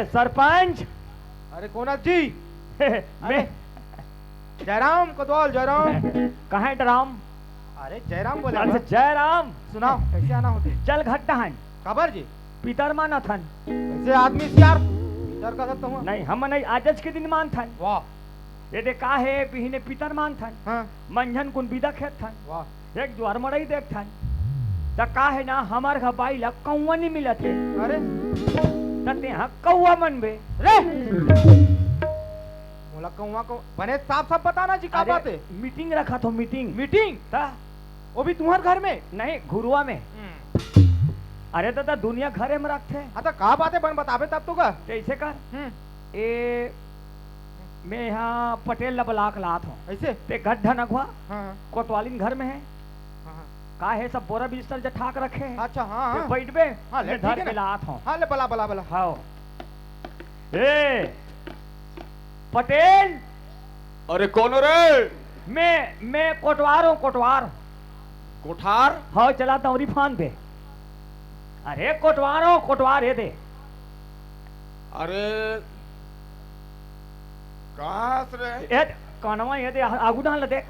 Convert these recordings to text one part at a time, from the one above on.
सरपंच। अरे कोनक जी मैं जयराम कोतवाल जयराम। कहाँ है डराम? अरे जयराम बोले अच्छा जयराम, सुनाओ कैसे आना होते? चल घट्टा हन खबर जी पीतर माना थन। कैसे आदमी से यार डर का सकता हूँ। नहीं हम नहीं आजच के दिन मान थन। वाह ये दे का है बिहने पीतर मान थन। हाँ मंझन कुन बिदा खेत थन। वाह एक ज्वार मड़ई देख थन। त का है ना हमार घर बाई ला कौवा नहीं मिलत है। अरे तते हाँ कौवा मन बे रे बोला कौवा को बने साफ साफ बताना जी का बात है। मीटिंग रखा तो मीटिंग मीटिंग ता वो भी तुम्हारे घर में? नहीं घुरुआ में। अरे दादा दुनिया घरे में रखते। हाँ तो कहा बात है बन बतावे तब तो का कैसे कर ए मैं यहाँ पटेल लबलाक लात हूँ ऐसे ते गड्ढा नगवा हाँ कोतवालिन घर में है। हाँ का है सब बोरा बिस्तर जो ठाक रखे हैं। अच्छा हाँ हाँ बैठ बे हाँ ले मैं ठीक धर है के ना। लात हूँ। हाँ ले बला बला बला हाँ ए पटेल। अरे कौन हो रे? मैं कोटवार हूँ कोटवार। कोठार? हाँ चलाता हूँ रिफान पे। अरे कोटवार हूँ कोटवार ये दे। अरे कहाँ से रे? ये कानवा ये दे आगू डाल देख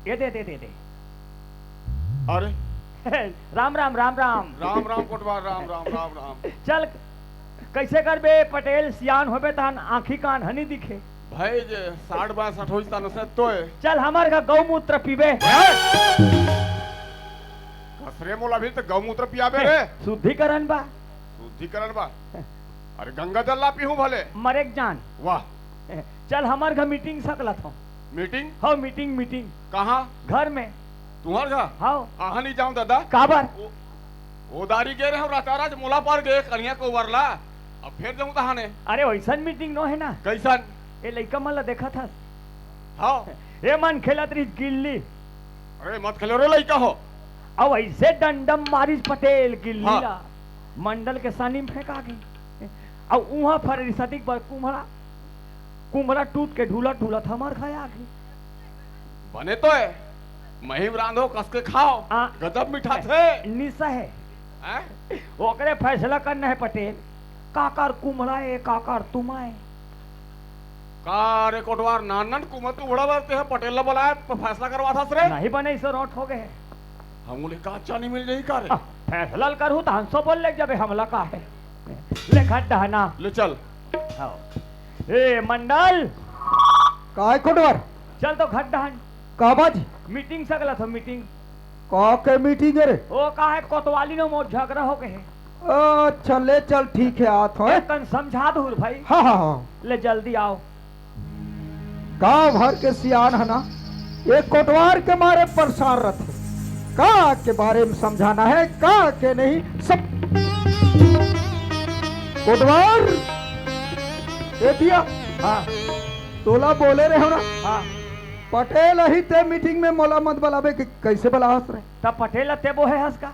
ये दे दे दे दे। अरे राम राम राम राम राम राम कोटवार राम राम राम राम। चल कैसे कर बे पटेल सियान होबे तहन आँखी कान हनी दिखे। भाई जे 60-62 हो जाता न तो है। चल हमार का गौमूत्र पीबे। कसरे मोला भी तो गौमूत्र पियाबे रे। शुद्धिकरण बा शुद्धिकरण बा। अरे गंगा जल ला पीहूं भले। मरेक जान। वाह चल हमार घर मीटिंग सकलत हो। मीटिंग? हाँ मीटिंग मीटिंग कहाँ? घर में। तुम्हार घर? हाँ आहा नहीं जाऊं दादा। काबर वो दारी गे रहे हम राताराज मोला पार गए कन्या को वरला अब फिर जाऊं तहाने। अरे वैसन मीटिंग नो है ना। कैसन? ये लइका मन ला देखा था। हाँ ये मन खेलत रही गिल्ली। अरे मत खेलो रे लइका हो। अब ऐसे डंडम मारिस पटेल गिल्ली हाँ। ला मंडल के सानी में फेंका गई। अब वहां फर सदिक पर कुम्हड़ा कुम्हड़ा टूट के ढूला ढूला हमार खाया आ गई। बने तो है महिम रांधो कस के खाओ गजब मीठा थे। निशा है हैं? ओकरे फैसला करना है पटेल। काकर कुम्हड़ा है काकर तुम आए। का रे कोटवार नानन कुमत उड़ा बरते है पटेल बुलाया फैसला करवा था सरे। नहीं बने सो नोट हो गए। हम उन्हें का अच्छा नहीं मिल रही का रे। फैसला करूँ तो हंसो बोल ले जब हमला का है ले खड्डा ना ले चल। ए मंडल काय कोटवार चल तो खड्डा का बाज मीटिंग सकला था मीटिंग। का के मीटिंग रे? वो का है कोतवाली नो मोर झगड़ा हो गए। अच्छा ले चल ठीक है आत हो। तन समझा दूर भाई। हाँ हाँ हाँ ले जल्दी आओ। गांव भर के सियान है ना एक कोटवार के मारे परेशान रहते। का के बारे में समझाना है का के नहीं सब। कोटवार ए दिया हाँ तोला बोले रहे हो ना। हाँ पटेल ही ते मीटिंग में मोला मत बुलावे कि कैसे बुला हंस रहे। तब पटेल ते वो है हंस का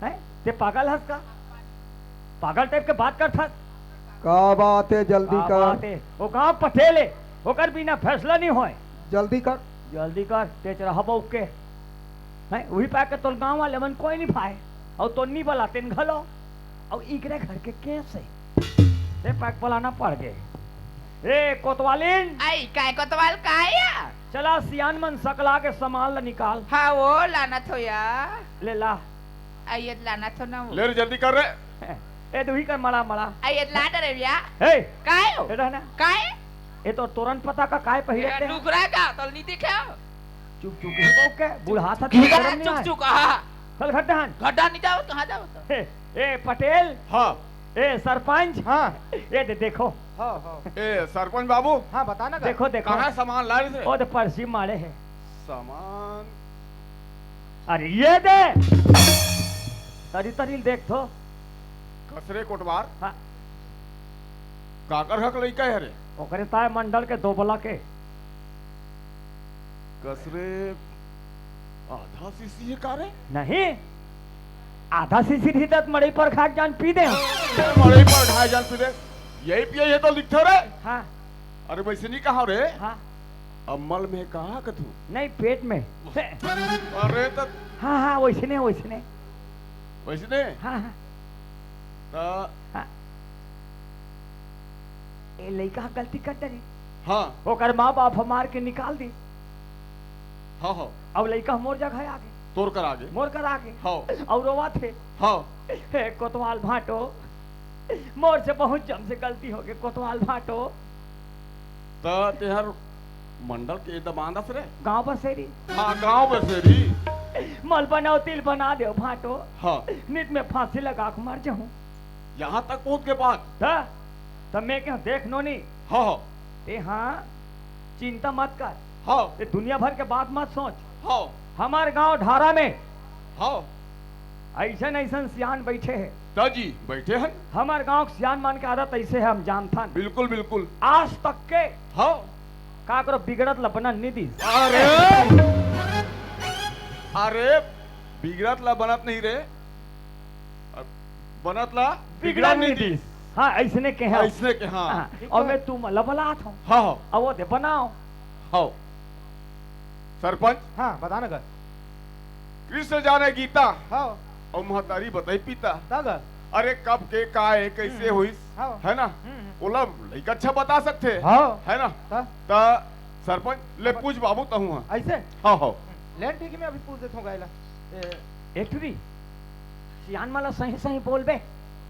है ते पागल हंस का पागल टाइप के बात कर था। का बात है जल्दी कर। वो गाँव पटेल है होकर बिना फैसला नहीं होए। जल्दी कर जल्दी कर तेज रहो के है वही पा के तोर गाँव वाले मन कोई नहीं पाए और तो नहीं बोला तेन घलो और इकरे घर के कैसे ते पैक बुलाना पड़ गए। ए कोतवालिन आई काय कोतवाल काय या? चला सियान मन सकला के सामान ला निकाल। हाँ वो लाना थो या ले ला आयत लाना थो ना वो। ले रे जल्दी कर रे। ए तू ही कर मड़ा मड़ा आयत ला डरे या ए काय हो बेटा ना काय ये तो तुरंत पता का काय पहिरे डुगरा का तल नहीं दिखे चुप चुप के बुढ़ा था चुक चुक हाँ चल खड्डा गड्ढा नहीं जाओ कहाँ जाओ ए पटेल हाँ ए सरपंच हाँ ये देखो हाँ हाँ ए सरपंच बाबू हाँ बताना का। देखो देखो कहाँ सामान ला रहे थे? ओ तो पर्ची मारे है सामान। अरे ये दे तरी तरी देख तो कसरे कोटवार हाँ काकर हक लइका है रे। ओकरे ताय मंडल के दो बला के कसरे आधा सीसी है का रे? नहीं आधा सीसी थी तक मड़ई पर खाक जान पी दे। मरे पर ढाई जान पी दे यही पिए ये तो लिखते रे। हाँ अरे वैसे नहीं कहा रे। हाँ अम्मल में कहा कथू? नहीं पेट में। अरे तो हाँ हाँ वैसे नहीं वैसे नहीं हाँ हाँ तो हाँ ए लड़का गलती कर दे हाँ ओकर माँ बाप हमार के निकाल दी हाँ हाँ अब लड़का मोर जगह आगे तोड़ कर आगे मोर कर आगे हाँ और रोवा थे हाँ हे कोतवाल भाटो मोर से बहुत जम से गलती हो गई कोतवाल भाटो तो तेहर मंडल के दबांदस रे गांव बसेरी हाँ गांव बसेरी मल बनाओ तिल बना दो भाटो हाँ नित में फांसी लगा के मर जाऊं यहाँ तक पहुँच के बाद तो मैं क्या देख नो नहीं हाँ हाँ ए हाँ चिंता मत कर हाँ ये दुनिया भर के बात मत सोच हाँ हमारे गांव ढारा में हाँ ऐसन ऐसन सियान बैठे हैं दादी बैठे हैं हमारे गांव के सियान मान के आदत ऐसे है हम जानथन बिल्कुल बिल्कुल आज तक के हाँ का करो बिगड़त लपना निधि अरे अरे बिगड़त ला बनत नहीं रे बनत ला बिगड़ा नहीं दी हाँ ऐसने के हैं ऐसने के हाँ हाँ, और मैं तुम लबलात हूँ हाँ हाँ अब वो दे बनाओ हाँ सरपंच हाँ बताना कर कृष्ण जाने गीता हाँ और महतारी बताई पीता दादा अरे कब के का है कैसे हुई हाँ है ना बोला लड़का अच्छा बता सकते हैं हाँ है ना ता? ता सरपंच ले पूछ बाबू तहू हाँ ऐसे हाँ हाँ लेन ठीक है मैं अभी पूछ देता हूँ गायला एकरी सियान माला सही सही बोल बे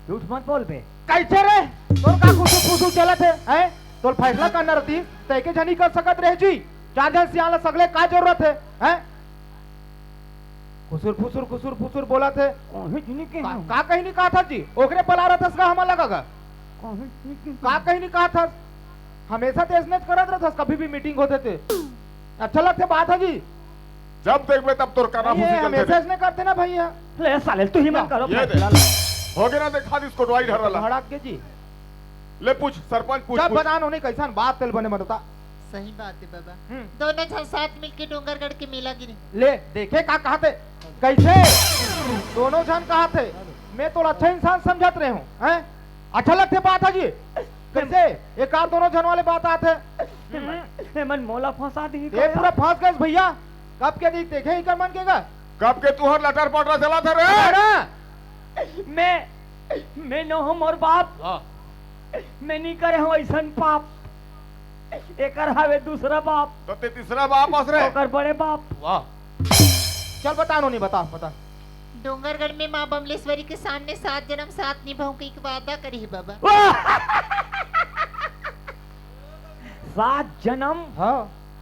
झूठ मत बोल बे कैसे रे तोर का खुशू चलत है हैं तोर फैसला करना रहती तय के जनी कर सकत रहे जी चार जन सियाला सगले का जरूरत है हैं खुसुर फुसुर बोला थे कहीं नहीं के का कहीं नहीं कहा था जी ओकरे पला रहा था हमें लगेगा का कहीं नहीं कहा था हमेशा तेजनेज करत रहता कभी भी मीटिंग होते थे अच्छा लगते बात है जी जब देखबे तब तोर करना ये फूसी हमेशा चलते इसने करते ना भैया ले साले तू ही मत करो ये दे फैसला। हो गया ना देखा दी इसको डवाई ढरला भड़क के जी ले पूछ सरपंच पूछ जब पूछ बता उन्हें कैसा बात तेल बने बता सही बात है बाबा हम्म। दोनों जन साथ मिलके डोंगरगढ़ के मेला गिरे ले देखे का कहा थे कैसे दोनों जन कहा थे मैं तो अच्छा इंसान समझत रहे हूँ हैं अच्छा लगते बात है जी कैसे एक आध दोनों जन वाले बात आते मन मोला फंसा दी ये पूरा फंस गए भैया कब के दी देखे ही कर मन केगा कब के तुहर लटर पटरा चला था रे अरे मैं न हम और बाप मैं नहीं करे हूँ ऐसा पाप एक हवे दूसरा बाप तो ते तीसरा वापस रे ओकर बड़े बाप वाह चल बता नो नहीं बता डोंगरगढ़ में माँ बमलेश्वरी के सामने 7 जन्म 7 निभाऊं का एक वादा करी है बाबा 7 जन्म हाँ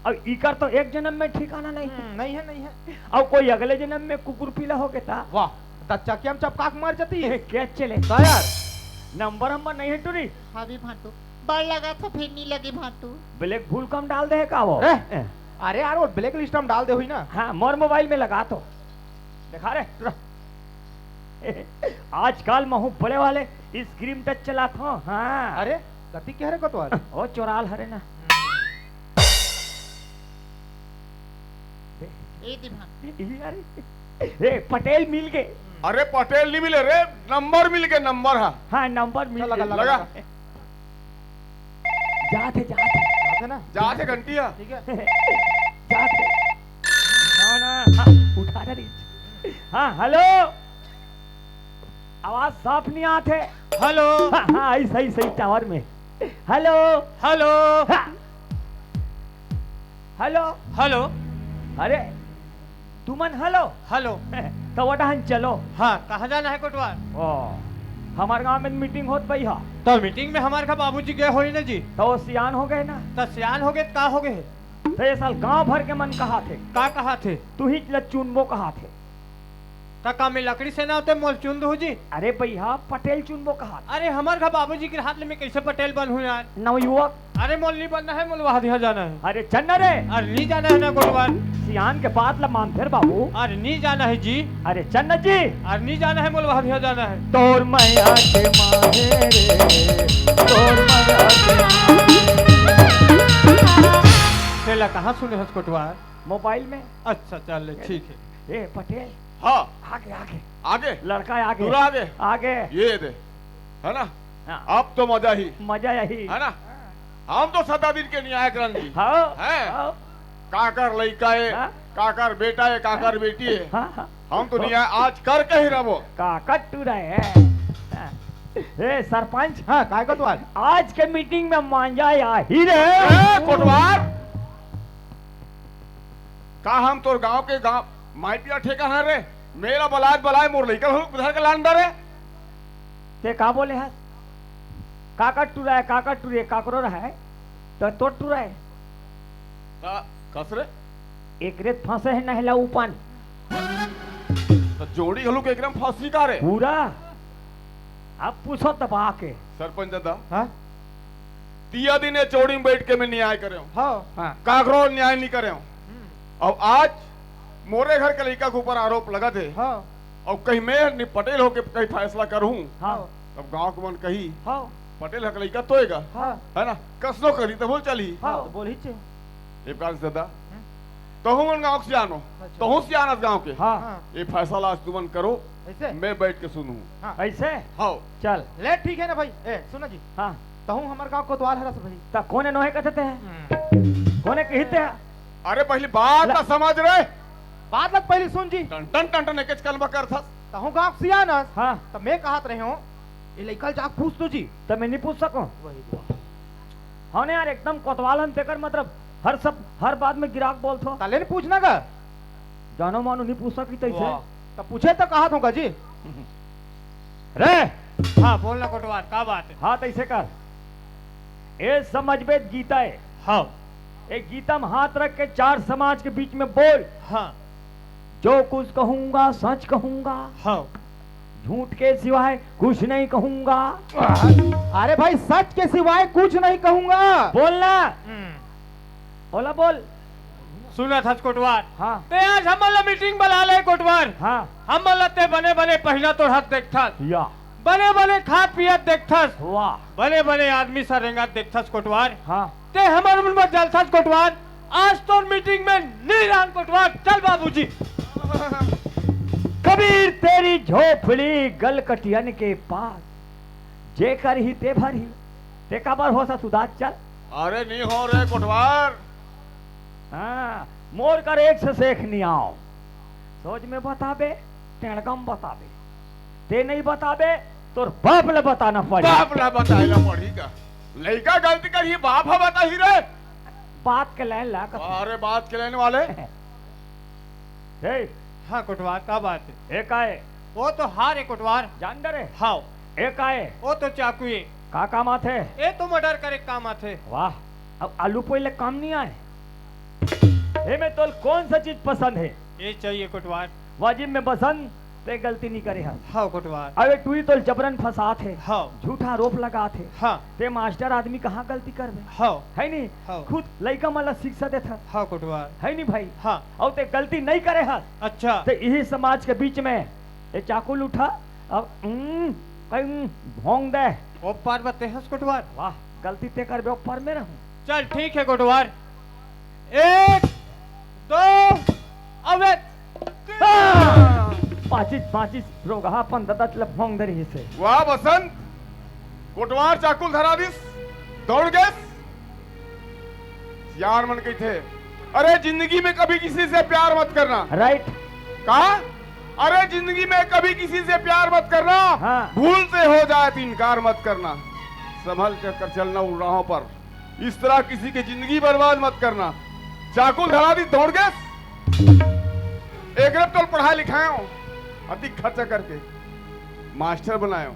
अब इकर तो एक जन्म में ठिकाना नहीं नहीं है अब कोई अगले जन्म में कुकुर पीला हो गया था वाह दच्चा की हम चपकाक मार जाती है क्या चले यार नंबर नंबर नहीं है टूरी हाँ भी भाटू बड़ लगा था फिर नहीं लगे भाटू ब्लैक भूल कम डाल दे का वो अरे यार वो ब्लैक लिस्ट हम डाल दे हुई ना हाँ मोर मोबाइल में लगा तो दिखा रहे आजकल महू बड़े वाले स्क्रीन टच चला था हाँ अरे गति कह रहे को तो ओ चोराल हरे ना ए दी भाटू ए पटेल मिल गए अरे पटेल नहीं मिले रे नंबर मिल गए नंबर हाँ हाँ नंबर मिल लगा, गए लगा जाते ना जा थे घंटिया ठीक है जाते ना हाँ, उठा रही हाँ हेलो आवाज साफ नहीं आते हेलो हाँ हाँ सही सही टावर में हेलो हेलो हाँ। हेलो हेलो अरे तुमन हेलो हेलो तो वटाहन चलो हाँ कहाँ जाना है कोटवार ओ हमारे गांव में मीटिंग होत पई हा तो मीटिंग में हमारे का बाबूजी गए होई ना जी तो वो सियान हो गए ना तो सियान हो गए का हो गए तो ये साल गांव भर के मन कहा थे का कहा थे तू ही चुनबो कहा थे का में लकड़ी से ना होते मोल चुन दो जी अरे भैया पटेल चुनबो कहा अरे हमारे का बाबूजी के हाथ में कैसे पटेल बन हुए यार नवयुवक अरे मोल नहीं बनना है मोल वहां दिया जाना है अरे चन्ना रे अरे नहीं जाना है ना कोटवार सियान के बाद ला मान फिर बाबू अरे नहीं जाना है जी अरे चन्ना जी अरे नहीं जाना है मोल वहां दिया जाना है तोर मैया के मारे रे तोर मैया के पहला कहाँ सुने हस कोटवार मोबाइल में अच्छा चल ठीक है ए पटेल हाँ आगे आगे आगे लड़का आगे पूरा आगे आगे ये दे है ना हाँ, अब तो मजा ही मजा यही है ना हम तो 7 दिन के न्याय जी हाँ है? हाँ, काकर लड़का है हाँ? काकर बेटा है काकर बेटी है हाँ, हाँ। हम तो न्याय आज करके ही रहो का कट्टू रहे हैं हाँ, ए सरपंच, हाँ काय कोतवाल आज के मीटिंग में मांझा या ही रे। कोटवार का हम तोर गांव के गांव माइटिया ठेका है रे। मेरा बलाय मोर लइका उधर के लांडर है। ते का बोले है? काका टूरा है, काका टूरे काकरो है तो टूरा है। कस रे एक रेत फंसे है नहला ऊपन तो जोड़ी हलू के एकदम फांसी का रे। पूरा। अब पूछो तब आके सरपंच दादा हाँ तिया दिन ये चौड़ी में बैठ के मैं न्याय करे हूँ। हाँ काकरो न्याय नहीं करे हूँ। और आज मोरे घर के लड़का के ऊपर आरोप लगा थे। हाँ और कहीं मैं पटेल होके कहीं फैसला करूँ हाँ तब गांव के मन कही हाँ पटेल हक लड़का तोएगा हाँ है ना। कसनो करी तो बोल चली। हाँ तो बोल ही चे ये कान से दादा तहु मन गांव से आनो तहु से आनस गांव के। हाँ हाँ ये फैसला आज तुमन करो ऐसे मैं बैठ के सुनूं। हाँ ऐसे हाँ चल। ले ठीक है ना भाई। ए सुनो जी हाँ तहु हमार गांव कोतवाल है रस भाई। ता कोने नोहे कहते हैं, कोने कहते हैं। अरे पहली बात ना समझ रहे। बात लग पहले सुन जी। टन टन टन टन एक कलमा कर था। तहु गांव से आनस हाँ तो मैं कहत रहे हूँ ये लइका जाक पूछ तो जी। तो मैं नहीं पूछ सकूं। वही हाँ यार एकदम कोतवालन तेकर मतलब हर बात में गिराक बोलतो। ताले ने पूछना का जानो मानो नहीं पूछ सकी तैसे। तो पूछे तो कहत होगा जी। रे हाँ बोलना कोटवार का बात है? हाँ तैसे कर। ए समझ में गीता है। हाँ एक गीता में हाथ रख के चार समाज के बीच में बोल। हाँ जो कुछ कहूंगा सच कहूंगा, हाँ झूठ के सिवाय कुछ नहीं कहूंगा। अरे भाई सच के सिवाय कुछ नहीं कहूंगा। बोलना बोला बोल। सुना था कोटवार। हाँ ते आज हम मीटिंग बुला ले कोटवार। हाँ हम ते बने बने पहला तो हाथ देखता, या बने बने खात पियत देखथस, वाह बने बने आदमी सा रेंगात देखथस कोटवार। हाँ ते हमार मन में जलथस कोटवार। आज तो मीटिंग में नहीं रान कोटवार। चल बाबूजी। कबीर तेरी झोपड़ी गल कटियन के पास, जे कर ही ते भर ही ते काबर हो सा सुधार चल। अरे नहीं हो रहे कोटवार। हाँ मोर कर एक से सेख नहीं आओ। सोच में बताबे टेणगम बताबे, ते नहीं बताबे तो बाप ले बताना पड़े। बाप ला बताएला पड़ेगा। लड़का गलती कर ही बाप है बता ही रे। बात के लाइन ला अरे बात के लेने वाले कर। हाँ कोटवार का बात है? एक आए वो तो हार है कोटवार। जान डरे। हाँ एक आए वो तो चाकू है। का काम आथे। ये तो मर्डर करे काम आथे। वाह अब आलू पहले काम नहीं आए। ए में तो कौन सा चीज पसंद है? ये चाहिए कोटवार। वाजिब में पसंद ते गलती नहीं करे है। हाँ कोटवार। अबे टूरी तो जबरन फंसा थे, हाँ झूठा आरोप लगा थे। हाँ ते मास्टर आदमी कहाँ गलती कर बे? हाँ है नहीं हाँ। खुद लड़का मतलब शिक्षा देता हाँ कोटवार। है नहीं भाई। हाँ और ते गलती नहीं करे है अच्छा। ते यही समाज के बीच में ये चाकू उठा अब कहीं भोंग दे। वो पार बते हंस कोटवार। वाह गलती ते कर बे ऊपर में रहूं। चल ठीक है कोटवार। एक दो अब पाचिस रोगा 15 भोंग दे रही से। वाह बसंत कोटवार चाकुल धरा दिस दौड़ गए यार मन कही थे। अरे जिंदगी में कभी किसी से प्यार मत करना। राइट। कहा? अरे जिंदगी में कभी किसी से प्यार मत करना। हाँ। भूल से हो जाए तो इनकार मत करना। संभल कर चलना उन राहों पर। इस तरह किसी की जिंदगी बर्बाद मत करना। चाकुल धरा दी दौड़ गए। एक रब तो पढ़ाई लिखाए हो अधिक खर्चा करके मास्टर बनाए हो।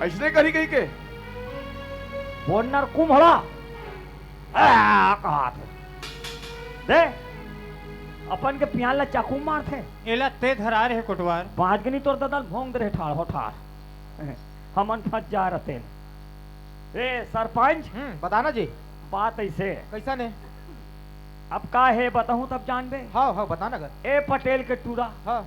ऐसने करी गई के बोनर कुम्हड़ा कहा थे दे अपन के पियाला चाकू मार थे। एला ते धरा रहे कोटवार। बाज के नहीं तोड़ ददल भोंग दे ठाड़ हो ठाड़ हमन फंस जा रहे थे। ए सरपंच बताना जी। बात ऐसे कैसा ने? अब का है बताऊं तब जान बे। हाँ हाँ बताना कर। ए पटेल के टूरा हाँ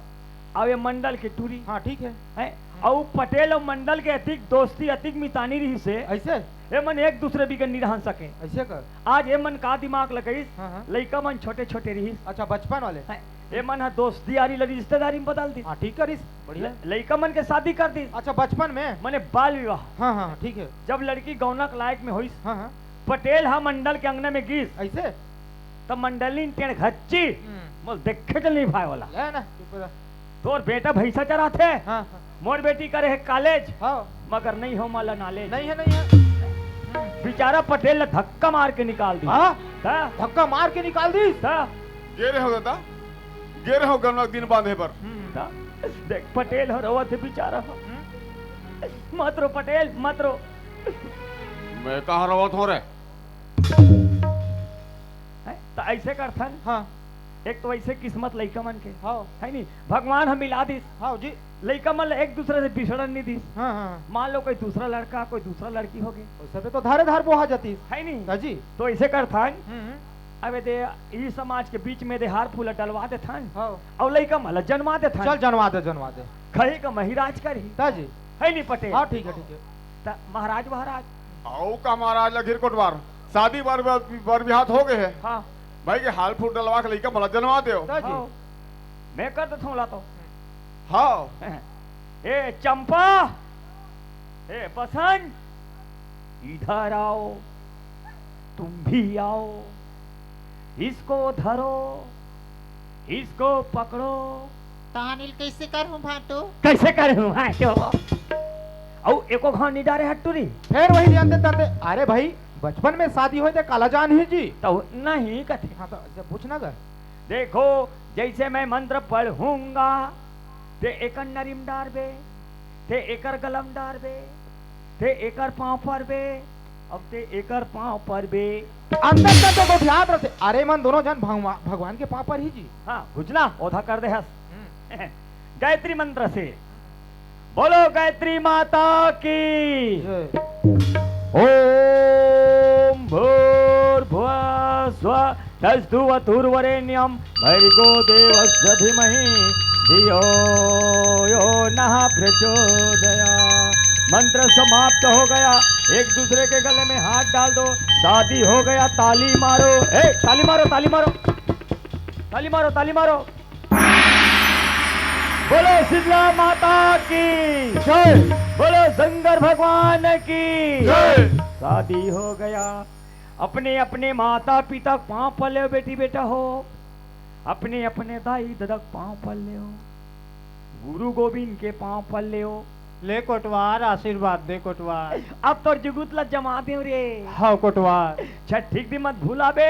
अब ये मंडल के टूरी हाँ ठीक है। है और पटेल और मंडल के अतिक दोस्ती अतिक मितानी रही से ऐसे ए मन एक दूसरे भी नहीं रहन सके। ऐसे कर। आज ए मन का दिमाग लगाई हाँ हाँ लड़का मन छोटे छोटे रही अच्छा बचपन वाले। ए मन हा दोस्ती यारी लड़ी रिश्तेदारी में बदल दी। हाँ ठीक करिस बढ़िया। लड़का मन के शादी कर दी। अच्छा बचपन में। मने बाल विवाह। हाँ हाँ ठीक है। जब लड़की गौनक लायक में हुई हाँ हाँ पटेल हा मंडल के अंगने में गीस ऐसे तब मंडली टेढ़ घच्ची मोल देखे चल नहीं भाई वाला ले ना चुप रह। तोर बेटा भैंसा चराथे हाँ मोर बेटी करे है कॉलेज हाँ मगर नहीं हो माला नाले नहीं है नहीं है बेचारा पटेल ने धक्का मार के निकाल दी हाँ था धक्का मार के निकाल दी था गे रहे हो दादा गे रहे हो गन्ना दिन बांधे पर था देख पटेल हो रवा थे बेचारा हो मत रो पटेल मत रो मैं कहाँ रवत हो रहे हैं? तो ऐसे करथन हाँ एक तो ऐसे किस्मत लइका मन के हाँ है नहीं भगवान हम मिला दिस हाँ जी लइका मन एक दूसरे से बिछड़न नहीं दिस हाँ हाँ मान लो कोई दूसरा लड़का कोई दूसरा लड़की हो गई उस पे तो धारे धार बोहा जाती है नहीं है जी तो ऐसे करथन अबे दे ई समाज के बीच में दे हार फूल डलवा दे थन हाँ और लइका मला जन्मा दे थन चल जनवा दे खई का महिराज करी ता जी है नहीं पटेल हाँ ठीक है त महाराज महाराज आओ का महाराज लखीर कोटवार शादी बर बिहात हो गए है हाँ भाई के हाल फूट डलवा के लइका मला जनवा दे ता जी हाँ। मैं कर दे थोड़ा तो हाँ ए चंपा ए बसंत इधर आओ तुम भी आओ इसको धरो इसको पकड़ो तानिल कैसे कर हूँ भाटो कैसे करे हूँ हाँ क्यों औ एको घाव नहीं डारे हट्टूरी फिर वही ध्यान देते अरे भाई बचपन में शादी हुई थे काला जान ही जी तो नहीं कथे हाँ तो जब पूछना कर देखो जैसे मैं मंत्र पढ़ूंगा ते एकर नरीम डारबे ते एकर गलम डारबे ते एकर पांव पर बे अब ते एकर पांव पर बे अंदर का तो ध्यान रखते अरे मन दोनों जन भगवान के पाँव पर ही जी हाँ बुझना ओधा कर दे हस गायत्री मंत्र से बोलो गायत्री माता की ओम भूर्भुवः स्वः तस्तुवतुर्वरेण्यं भर्गो देवस्य धीमहि धियो यो नः प्रचोदयात् मंत्र समाप्त हो गया एक दूसरे के गले में हाथ डाल दो शादी हो गया ताली मारो ए ताली मारो ताली मारो ताली मारो ताली मारो बोलो शीतला माता की जय बोलो शंकर भगवान की जय शादी हो गया अपने अपने माता पिता पांव पल ले बेटी बेटा हो अपने अपने दाई ददक पांव पल ले हो गुरु गोविंद के पांव पल ले हो ले कोटवार आशीर्वाद दे कोटवार अब तो जुगुतला जमा दे रे हाँ कोटवार छठ भी मत भूला बे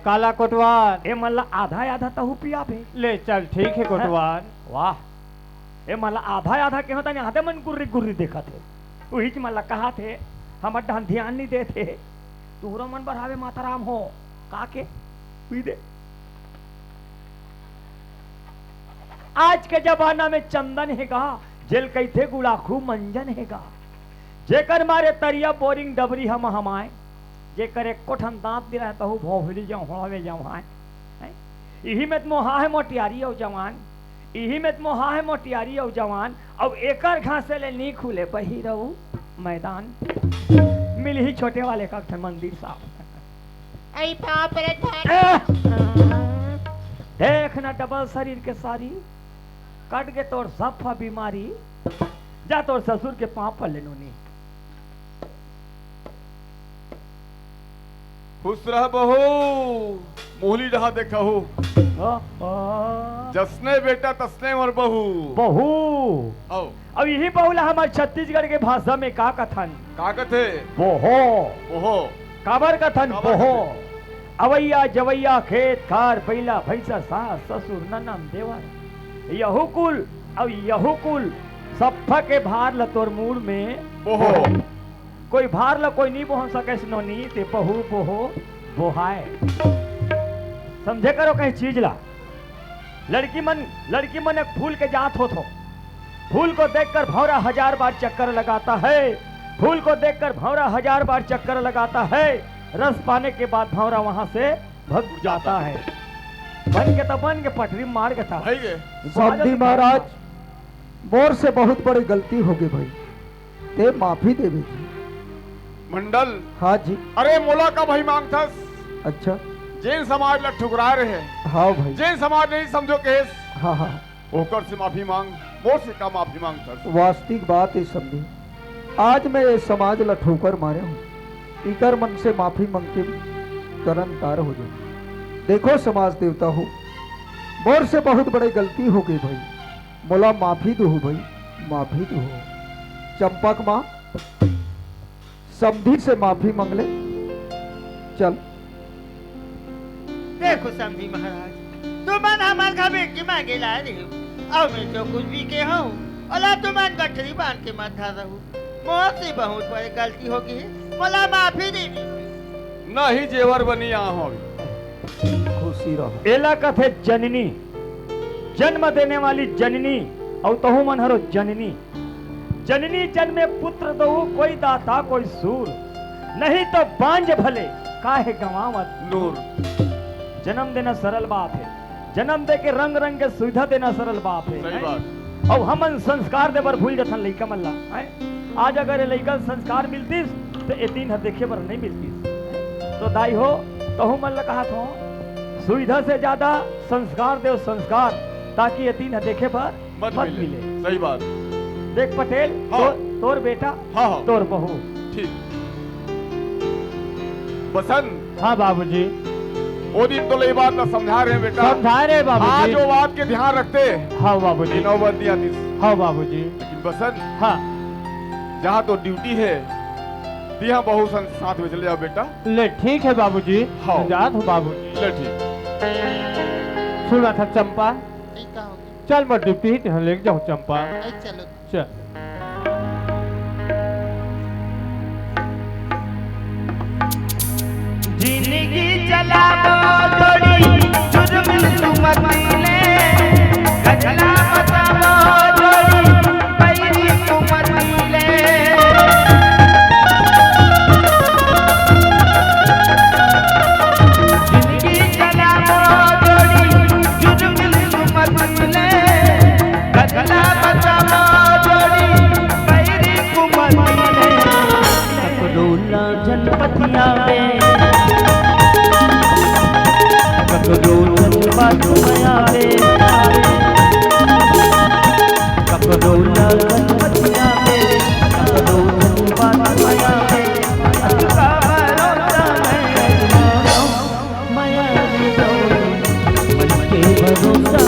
काला कोटवार ए मल्ला आधा आधा तहु पिया बे ले चल ठीक है कोटवार वाह ए मला आधा आधा के होता नहीं आधे मन गुर्री गुर्री देखा थे वही च मला कहा थे हम अड्डा ध्यान नहीं देते तोहरा मन बढ़ावे माता राम हो का के हुई दे आज के जमाना में चंदन हैगा जेल कैथे गुड़ाखू मंजन हैगा जेकर मारे तरिया बोरिंग डबरी हम हमाए जेकर एक कोठन दांत दिला तहु भोभली जाऊं होवे जाऊं हाय यही में मोहा है मोटियारी और जवान यही में मोहा है मोटियारी और जवान अब एकर घासे ले नी खुले बही रहू मैदान मिल ही छोटे वाले का मंदिर साहब आई पाँव पर भाटो देखना डबल शरीर के सारी कट के तोर सफा बीमारी जा तोर ससुर के पाँव पर लेनो नी खुश रह बहू मोहली रहा देखा हो जसने बेटा तसने और बहू बहू आओ अब यही बहुला हमारे छत्तीसगढ़ के भाषा में का कथन का कथे बोहो ओहो काबर कथन काबर बोहो अवैया जवैया खेत खार बैला भैंसा सास ससुर ननम देवर यहू कुल अब यहू कुल सफा के भार लतोर मूड में ओहो कोई भार ल कोई नहीं बोह सके नी ते बहू बोहो बोहाए समझे करो कहीं चीज ला लड़की मन एक फूल के जात हो फूल को देखकर भौरा 1000 बार चक्कर लगाता है फूल को देखकर भौरा 1000 बार चक्कर लगाता है रस पाने के बाद भौरा वहां से भग जाता है बन के पटरी मार के था भाई गे सामदी महाराज मोर से बहुत बड़ी गलती हो गई भाई ते माफी देवे जी मंडल हाँ जी अरे मोला का भाई मांगथस अच्छा जैन समाज ला ठुकरा रहे हाँ भाई जैन समाज नहीं समझो केस हाँ हाँ ओकर से माफी मांग मोर से का माफी मांगथस वास्तविक बात है समझी आज मैं ये समाज ला ठोकर मारे हूँ इकर मन से माफी मांगते तरन तार हो जाए देखो समाज देवता हो मोर से बहुत बड़ी गलती हो गई भाई मोला माफी दो भाई, माफी दो। चंपक माँ समधी से माफी मांग ले। चल देखो समझी महाराज, तुमन हमार घर बेटी मांगे ला रही हो और मैं जो कुछ भी के हूँ ओला तुमन गठरी बांध के मत धर रहू। मोहसे बहुत बड़ी गलती हो गई, मोला माफी दे दी। नहीं जेवर बनी यहाँ होगी। खुशी रहो। एला कथे जननी, जन्म देने वाली जननी, और तहु मन हरो जननी। जननी जन्मे पुत्र दो, कोई दाता कोई सूर, नहीं तो बांझ भले काहे गंवावत नूर। जन्म देना सरल बात है, जन्म दे के रंग रंग के सुविधा देना सरल बात है। सही बात। और हमन संस्कार दे बर भूल जथन लइका मल्ला। आज अगर ये लइका संस्कार मिलतीस तो ए दिन हर देखे बर नहीं मिलतीस। तो दाई हो तहु मन ला कहा था सुविधा से ज्यादा संस्कार दे, संस्कार, ताकि ये दिन हर देखे पर मत मिले। सही बात। देख पटेल, हाँ। तोर बेटा, हाँ हाँ तोर बहू। ठीक। बसंत, हाँ बाबूजी। वो दिन तो ये बात ना समझा रहे हैं बेटा। समझा रहे आज बाबूजी। वो बात के ध्यान रखते। हाँ बाबूजी। नौबत दिया थी। हाँ बाबूजी। लेकिन बसंत, हाँ जहाँ तो ड्यूटी है दिया बहु साथ में चले जाओ बेटा। ले ठीक है बाबूजी। हाँ। जात हूँ बाबूजी। ले ठीक। सुना था चंपा, ठीक कहोगे। चल मैं ड्यूटी ही ध्यान लेके जाऊँ चंपा। ऐ चलो। चल। जिंदगी चलावो जोड़ी जुर्म तुमत मिले, गजला बतावो जोड़ी पैरी तुमत मिले। जिंदगी चलावो जोड़ी जुर्म तुमत मिले, गजला बतावो जोड़ी पैरी तुमत मिले। ककरोला जनपतिया में ककरोला जनपतिया में ककरोला भरोसा